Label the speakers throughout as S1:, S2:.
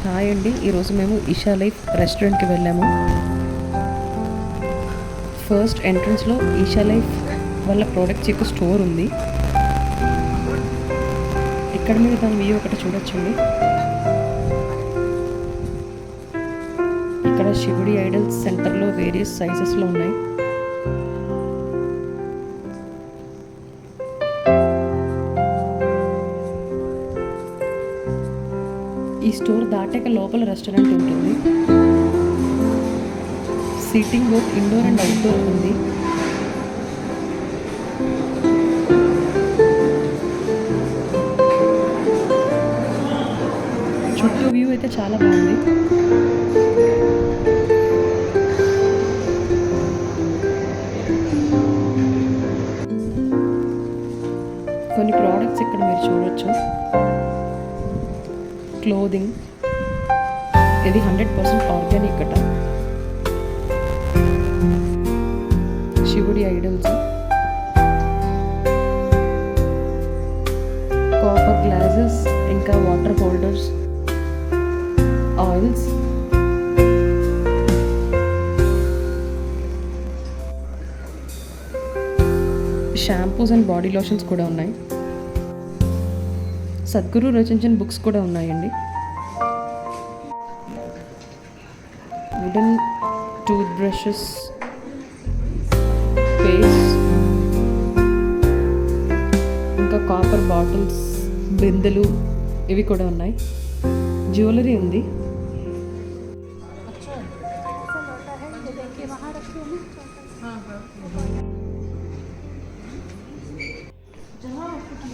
S1: Hi అండి, ఈరోజు మేము ఇషా లైఫ్ రెస్టారెంట్కి వెళ్ళాము. ఫస్ట్ ఎంట్రన్స్లో ఇషా లైఫ్ వాళ్ళ ప్రోడక్ట్స్ యొక్క స్టోర్ ఉంది. ఇక్కడ మీరు దాని వ్యూ ఒకటి చూడొచ్చండి. ఇక్కడ శివుడి ఐడల్స్ సెంటర్లో వేరియస్ సైజెస్లో ఉన్నాయి. ఈ స్టోర్ దాటాక లోపల రెస్టారెంట్ ఉంటుంది. Seating both indoor and outdoor ఉంది. చుట్టూ వ్యూ అయితే చాలా బాగుంది. కొన్ని ప్రోడక్ట్స్ ఇక్కడ మీరు చూడొచ్చు. క్లోదింగ్, ఇది 100% ఆర్గానిక్ అట. శివుడి ఐడల్స్, కాపర్ గ్లాసెస్, ఇంకా water holders, oils, shampoos and body lotions కూడా ఉన్నాయి. సద్గురు రచించిన బుక్స్ కూడా ఉన్నాయండి. వుడెన్ టూత్ బ్రషెస్, పేస్ట్, ఇంకా కాపర్ బాటిల్స్, బిందెలు ఇవి కూడా ఉన్నాయి. జ్యువెలరీ ఉంది.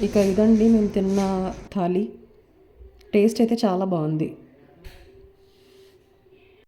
S1: ఇక ఇదండి మేము తిన్న థాలీ. టేస్ట్ అయితే చాలా బాగుంది.